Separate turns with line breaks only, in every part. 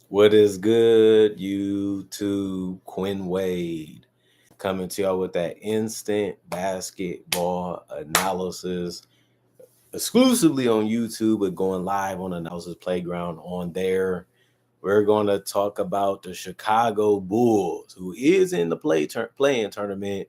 What is good, YouTube? Quinn Wade coming to y'all with that instant basketball analysis exclusively on YouTube, but going live on Analysis Playground on there. We're going to talk about the Chicago Bulls, who is in the playing tournament,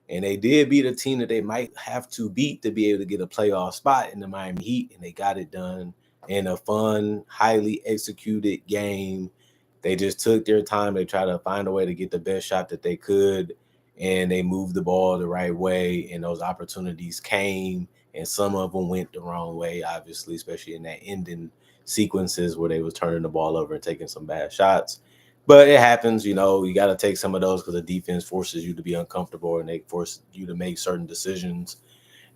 and they did beat a team that they might have to beat to be able to get a playoff spot in the Miami Heat, and they got it done in a fun, highly executed game. They just took their time. They tried to find a way to get the best shot that they could, and they moved the ball the right way, and those opportunities came, and some of them went the wrong way, obviously, especially in that ending sequences where they was turning the ball over and taking some bad shots. But it happens, you got to take some of those because the defense forces you to be uncomfortable and they force you to make certain decisions.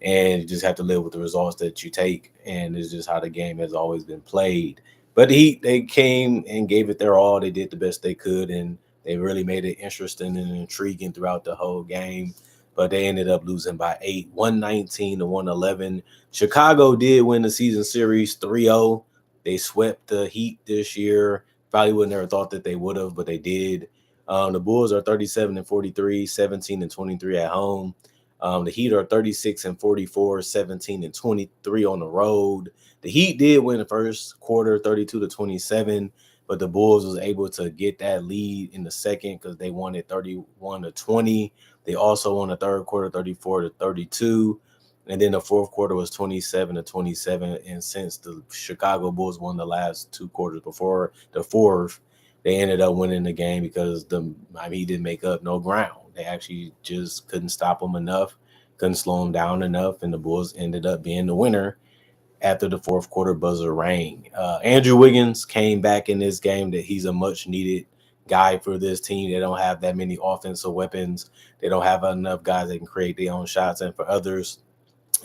And you just have to live with the results that you take. And it's just how the game has always been played. But the Heat, they came and gave it their all. They did the best they could. And they really made it interesting and intriguing throughout the whole game. But they ended up losing by 8, 119 to 111. Chicago did win the season series 3-0. They swept the Heat this year. Probably would never thought that they would have, but they did. The Bulls are 37 and 43, 17 and 23 at home. The Heat are 36 and 44, 17 and 23 on the road. The Heat did win the first quarter, 32 to 27, but the Bulls was able to get that lead in the second because they won it 31 to 20. They also won the third quarter, 34 to 32. And then the fourth quarter was 27 to 27. And since the Chicago Bulls won the last two quarters before the fourth, they ended up winning the game because he didn't make up no ground. They actually just couldn't stop them enough, couldn't slow them down enough, and the Bulls ended up being the winner after the fourth quarter buzzer rang. Andrew Wiggins came back in this game that he's a much needed guy for this team. They don't have that many offensive weapons. They don't have enough guys that can create their own shots. And for others,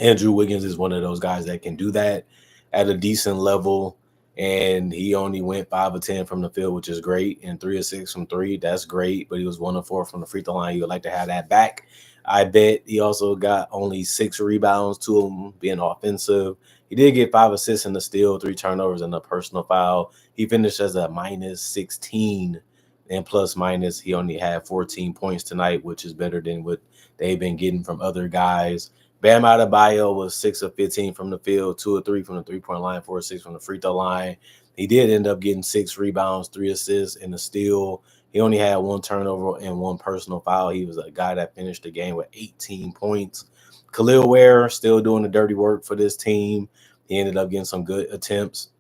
Andrew Wiggins is one of those guys that can do that at a decent level. And he only went 5 of 10 from the field, which is great, and 3 of 6 from three. That's great. But he was 1 of 4 from the free throw line. You would like to have that back. I bet he also got only 6 rebounds, 2 of them being offensive. He did get 5 assists in the steal, 3 turnovers, and a personal foul. He finished as a minus 16 and plus minus. He only had 14 points tonight, which is better than what they've been getting from other guys. Bam Adebayo was 6 of 15 from the field, 2 of 3 from the 3 point line, 4 of 6 from the free throw line. He did end up getting 6 rebounds, 3 assists, and a steal. He only had 1 turnover and 1 personal foul. He was a guy that finished the game with 18 points. Khalil Ware still doing the dirty work for this team. He ended up getting some good attempts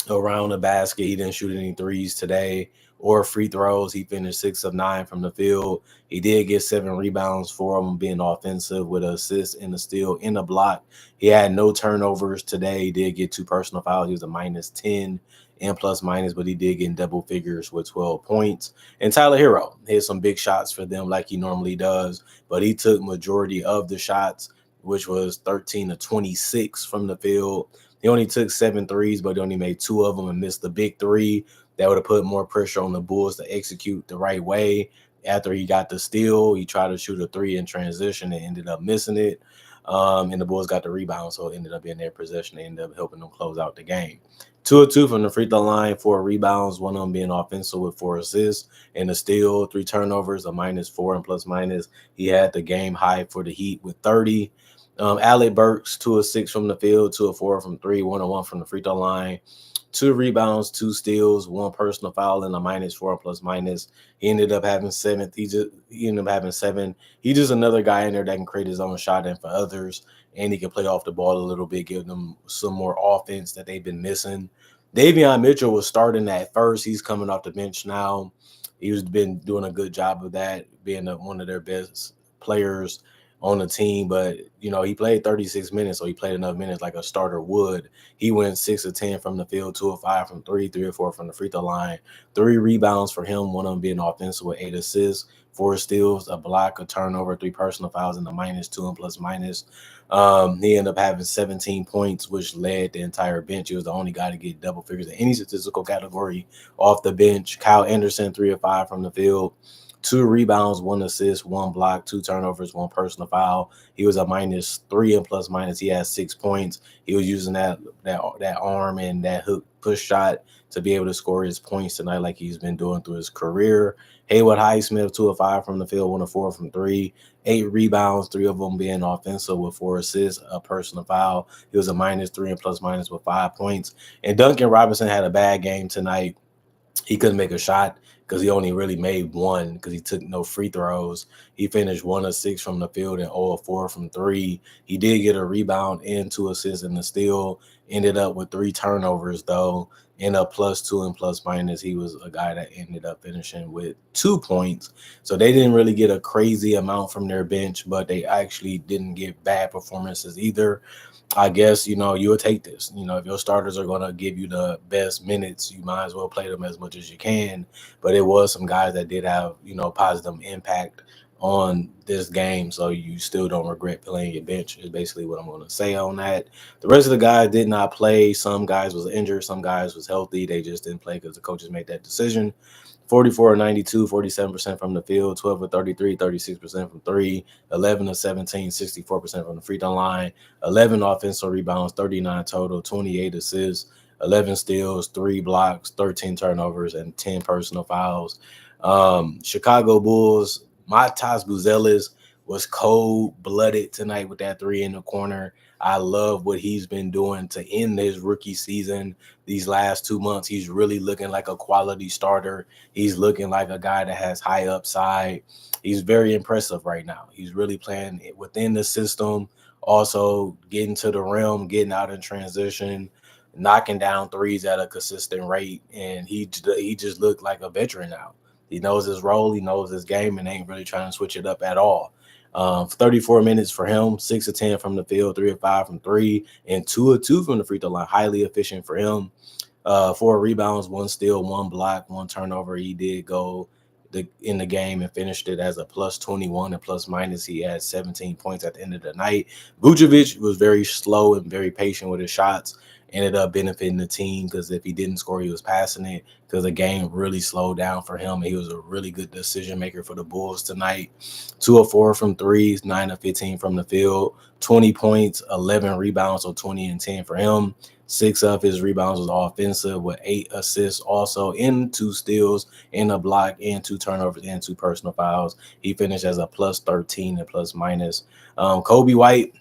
around the basket. He didn't shoot any threes today or free throws. He finished 6 of 9 from the field. He did get 7 rebounds, 4 of them being offensive with an assist and a steal in a block. He had no turnovers today. He did get 2 personal fouls. He was a minus 10 and plus minus, but he did get in double figures with 12 points. And Tyler Hero hit some big shots for them like he normally does, but he took majority of the shots, which was 13 to 26 from the field. He only took 7 threes, but he only made 2 of them and missed the big three. That would have put more pressure on the Bulls to execute the right way. After he got the steal, he tried to shoot a three in transition and ended up missing it. And the Bulls got the rebound, so it ended up being their possession. They ended up helping them close out the game. 2 of 2 from the free throw line, 4 rebounds, one of them being offensive with 4 assists and a steal, 3 turnovers, a minus 4 and plus minus. He had the game high for the Heat with 30. Alec Burks, 2 of 6 from the field, 2 of 4 from three, 1 of 1 from the free throw line, 2 rebounds, 2 steals, 1 personal foul, and a minus 4 plus minus. He ended up having seventh. He ended up having 7. He's just another guy in there that can create his own shot and for others, and he can play off the ball a little bit, give them some more offense that they've been missing. Davion Mitchell was starting at first. He's coming off the bench now. He's been doing a good job of that, being one of their best players on the team, but he played 36 minutes, so he played enough minutes like a starter would. He went 6 of 10 from the field, 2 of 5 from three, 3 of 4 from the free throw line, 3 rebounds for him, one of them being offensive with 8 assists, 4 steals, a block, a turnover, 3 personal fouls, and a minus 2 and plus minus. He ended up having 17 points, which led the entire bench. He was the only guy to get double figures in any statistical category off the bench. Kyle Anderson, 3 of 5 from the field, 2 rebounds, 1 assist, 1 block, 2 turnovers, 1 personal foul. He was a -3 in plus minus. He had 6 points. He was using that arm and that hook push shot to be able to score his points tonight, like he's been doing through his career. Haywood Highsmith, 2 of 5 from the field, 1 of 4 from 3, 8 rebounds, 3 of them being offensive with 4 assists, a personal foul. He was a -3 and plus minus with 5 points. And Duncan Robinson had a bad game tonight. He couldn't make a shot because he only really made one because he took no free throws. He finished 1 of 6 from the field and 0 of 4 from 3. He did get a rebound and 2 assists in the steal. Ended up with 3 turnovers, though, and a +2 and plus minus. He was a guy that ended up finishing with 2 points. So they didn't really get a crazy amount from their bench, but they actually didn't get bad performances either. I guess, you will take this. If your starters are going to give you the best minutes, you might as well play them as much as you can. But it was some guys that did have, positive impact on this game. So you still don't regret playing your bench is basically what I'm going to say on that. The rest of the guys did not play. Some guys was injured. Some guys was healthy. They just didn't play because the coaches made that decision. 44 of 92, 47% from the field, 12 of 33, 36% from 3, 11 of 17, 64% from the free throw line, 11 offensive rebounds, 39 total, 28 assists, 11 steals, 3 blocks, 13 turnovers, and 10 personal fouls. Chicago Bulls, Matas Buzelis was cold-blooded tonight with that 3 in the corner. I love what he's been doing to end his rookie season. These last 2 months, he's really looking like a quality starter. He's looking like a guy that has high upside. He's very impressive right now. He's really playing within the system, also getting to the rim, getting out in transition, knocking down threes at a consistent rate, and he just looked like a veteran now. He knows his role, he knows his game, and ain't really trying to switch it up at all. 34 minutes for him, 6 of 10 from the field, 3 of 5 from 3, and 2 of 2 from the free throw line. Highly efficient for him. 4 rebounds, 1 steal, 1 block, 1 turnover. He did go in the game and finished it as a +21 and plus minus. He had 17 points at the end of the night. Vucevic was very slow and very patient with his shots. Ended up benefiting the team because if he didn't score, he was passing it because the game really slowed down for him. He was a really good decision maker for the Bulls tonight. 2 of 4 from threes, 9 of 15 from the field, 20 points, 11 rebounds, so 20 and 10 for him. 6 of his rebounds was offensive with 8 assists also, in 2 steals, in a block, and 2 turnovers, and 2 personal fouls. He finished as a +13 and plus minus. Kobe White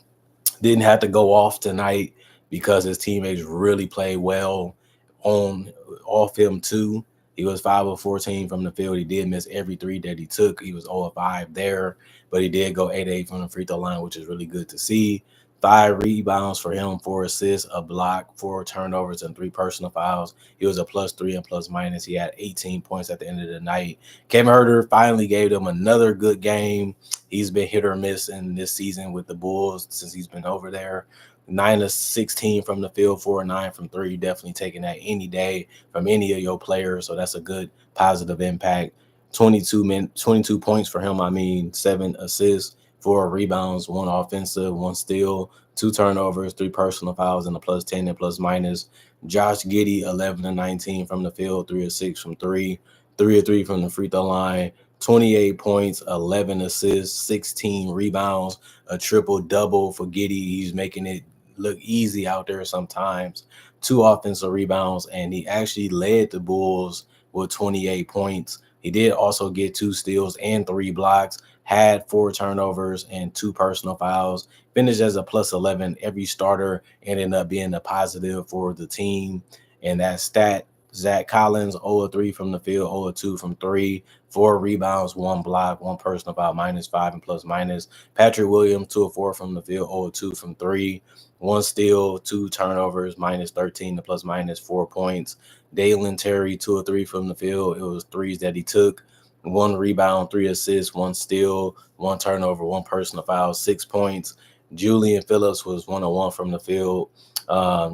didn't have to go off tonight because his teammates really played well off him too. He was 5 of 14 from the field. He did miss every 3 that he took. He was 0 of 5 there, but he did go 8-8 from the free throw line, which is really good to see. 5 rebounds for him, 4 assists, a block, 4 turnovers, and 3 personal fouls. He was a +3 and plus minus. He had 18 points at the end of the night. Kevin Huerter finally gave them another good game. He's been hit or miss in this season with the Bulls since he's been over there. 9 of 16 from the field, 4 of 9 from 3. Definitely taking that any day from any of your players. So that's a good positive impact. 22 points for him. 7 assists, 4 rebounds, 1 offensive, 1 steal, 2 turnovers, 3 personal fouls, and a +10 and plus minus. Josh Giddey, 11 of 19 from the field, 3 of 6 from 3, 3 of 3 from the free throw line. 28 points, 11 assists, 16 rebounds, a triple-double for Giddey. He's making it look easy out there sometimes. 2 offensive rebounds, and he actually led the Bulls with 28 points. He did also get 2 steals and 3 blocks, had 4 turnovers and 2 personal fouls, finished as a +11. Every starter ended up being a positive for the team. And that stat, Zach Collins, 0 of 3 from the field, 0 of 2 from 3, 4 rebounds, 1 block, 1 personal foul, -5 and plus minus. Patrick Williams, 2 of 4 from the field, 0 of 2 from 3, 1 steal, 2 turnovers, -13 to plus minus 4 points. Dalen Terry, 2 of 3 from the field. It was threes that he took. 1 rebound, 3 assists, 1 steal, 1 turnover, 1 personal foul, 6 points. Julian Phillips was 1 of 1 from the field.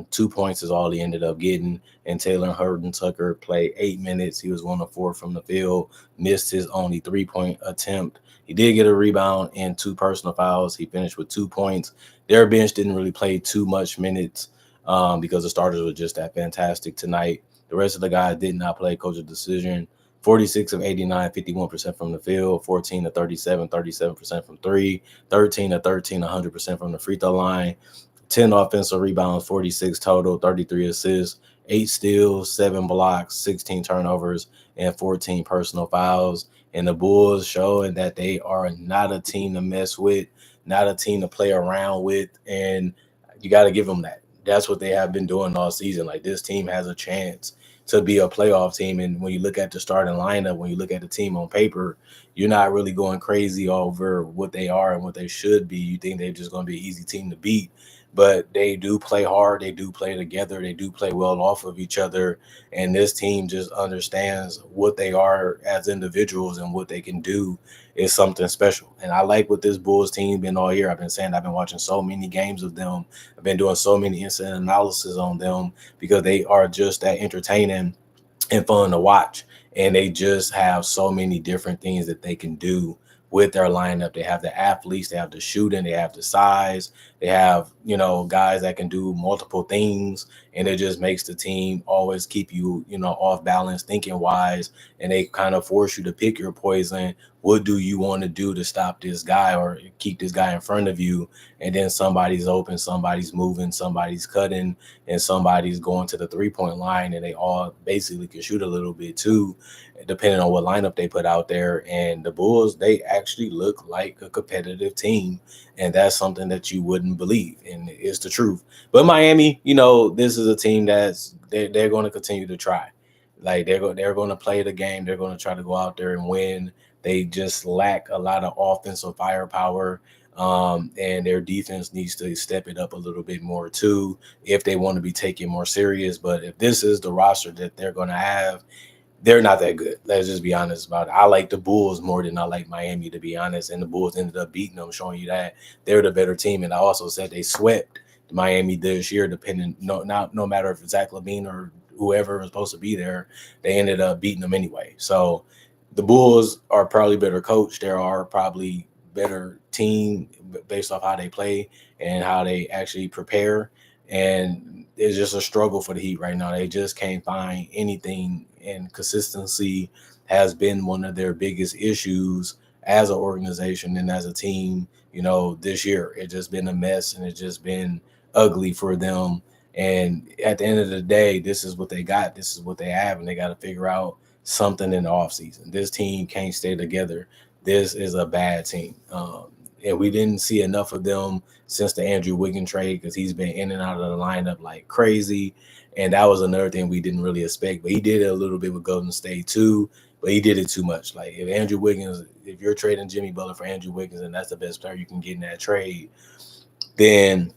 2 points is all he ended up getting. And Taylor Horton Tucker played 8 minutes. He was 1 of 4 from the field, missed his only 3-point attempt. He did get a rebound and 2 personal fouls. He finished with 2 points. Their bench didn't really play too much minutes because the starters were just that fantastic tonight. The rest of the guys did not play. Coach's decision. 46 of 89, 51% from the field, 14 to 37, 37% from three, 13 to 13, 100% from the free throw line, 10 offensive rebounds, 46 total, 33 assists, 8 steals, 7 blocks, 16 turnovers, and 14 personal fouls. And the Bulls showing that they are not a team to mess with, not a team to play around with. And you got to give them that. That's what they have been doing all season. Like, this team has a chance to be a playoff team. And when you look at the starting lineup, when you look at the team on paper, you're not really going crazy over what they are and what they should be. You think they're just going to be an easy team to beat. But they do play hard. They do play together. They do play well off of each other. And this team just understands what they are as individuals, and what they can do is something special. And I like what this Bulls team been all year. I've been saying I've been watching so many games of them. I've been doing so many instant analysis on them because they are just that entertaining and fun to watch. And they just have so many different things that they can do with their lineup. They have the athletes, they have the shooting, they have the size, they have, guys that can do multiple things. And it just makes the team always keep you, off balance, thinking wise. And they kind of force you to pick your poison. What do you want to do to stop this guy or keep this guy in front of you? And then somebody's open, somebody's moving, somebody's cutting, and somebody's going to the 3-point line, and they all basically can shoot a little bit too, depending on what lineup they put out there. And the Bulls, they actually look like a competitive team, and that's something that you wouldn't believe, and it's the truth. But Miami, this is a team that's they're going to continue to try. Like, they're going to play the game. They're going to try to go out there and win. They just lack a lot of offensive firepower. And their defense needs to step it up a little bit more too if they want to be taken more serious. But if this is the roster that they're going to have, they're not that good. Let's just be honest about it. I like the Bulls more than I like Miami, to be honest. And the Bulls ended up beating them, showing you that they're the better team. And I also said they swept Miami this year, no matter if it's Zach LaVine or whoever was supposed to be there, they ended up beating them anyway. So the Bulls are probably better coached. They are probably better team based off how they play and how they actually prepare. And it's just a struggle for the Heat right now. They just can't find anything, and consistency has been one of their biggest issues as an organization and as a team. This year it's just been a mess, and it's just been ugly for them. And at the end of the day, this is what they got. This is what they have, and they got to figure out something in the offseason. This team can't stay together. This is a bad team. And we didn't see enough of them since the Andrew Wiggins trade, because he's been in and out of the lineup like crazy. And that was another thing we didn't really expect. But he did it a little bit with Golden State too, but he did it too much. Like, if you're trading Jimmy Butler for Andrew Wiggins and that's the best player you can get in that trade, then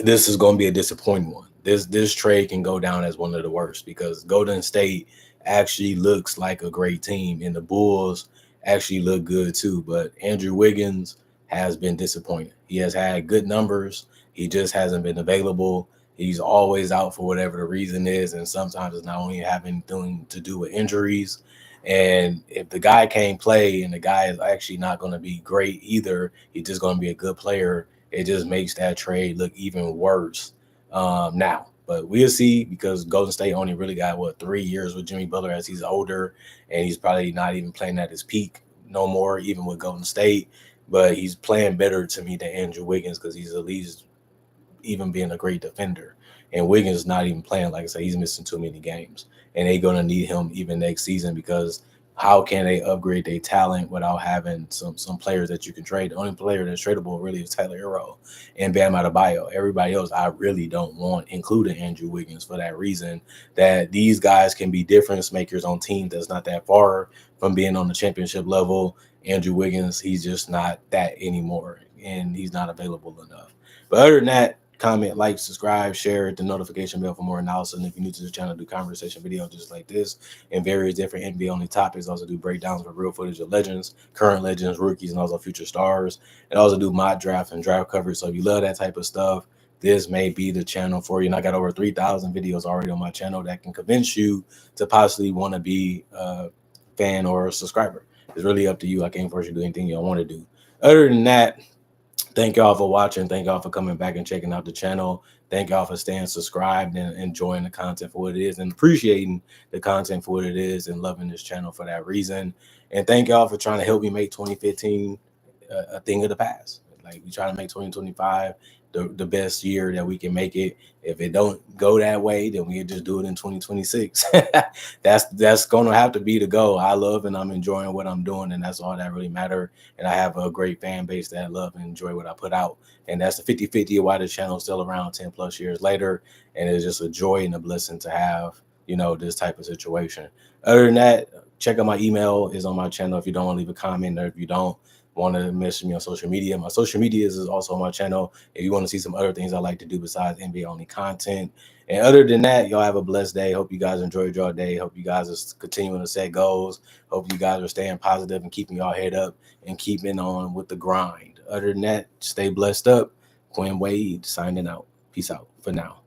this is going to be a disappointing one. This trade can go down as one of the worst, because Golden State actually looks like a great team, and the Bulls actually look good too. But Andrew Wiggins has been disappointing. He has had good numbers. He just hasn't been available. He's always out for whatever the reason is, and sometimes it's not only having to do with injuries. And if the guy can't play and the guy is actually not going to be great either, he's just going to be a good player, it just makes that trade look even worse now. But we'll see, because Golden State only really got 3 years with Jimmy Butler, as he's older, and he's probably not even playing at his peak no more, even with Golden State. But he's playing better to me than Andrew Wiggins, because he's at least even being a great defender. And Wiggins is not even playing. Like I said, he's missing too many games, and they're going to need him even next season, because how can they upgrade their talent without having some players that you can trade? The only player that's tradable really is Tyler Hero and Bam Adebayo. Everybody else I really don't want, including Andrew Wiggins, for that reason, that these guys can be difference makers on teams that's not that far from being on the championship level. Andrew Wiggins, he's just not that anymore, and he's not available enough. But other than that, comment, like, subscribe, share, hit the notification bell for more analysis. And if you're new to the channel, do conversation videos just like this and various different NBA-only topics. Also do breakdowns of real footage of legends, current legends, rookies, and also future stars. And also do mock draft and draft coverage. So if you love that type of stuff, this may be the channel for you. And I got over 3,000 videos already on my channel that can convince you to possibly want to be a fan or a subscriber. It's really up to you. I can't force you to do anything you don't want to do. Other than that, thank y'all for watching. Thank y'all for coming back and checking out the channel. Thank y'all for staying subscribed and enjoying the content for what it is and appreciating the content for what it is and loving this channel for that reason. And thank y'all for trying to help me make 2015 a thing of the past. Like, we try to make 2025 the best year that we can make it. If it don't go that way, then we just do it in 2026. That's gonna have to be the goal. I love and I'm enjoying what I'm doing, and that's all that really matter. And I have a great fan base that love and enjoy what I put out. And that's the 50-50 of why the channel is still around 10 plus years later. And it's just a joy and a blessing to have, you know, this type of situation. Other than that, check out my email is on my channel if you don't want to leave a comment, or if you don't want to message me on social media. My social media is also on my channel if you want to see some other things I like to do besides NBA only content. And other than that, y'all have a blessed day. Hope you guys enjoyed your day. Hope you guys are continuing to set goals. Hope you guys are staying positive and keeping y'all head up and keeping on with the grind. Other than that, stay blessed up. Quinn Wade signing out. Peace out for now.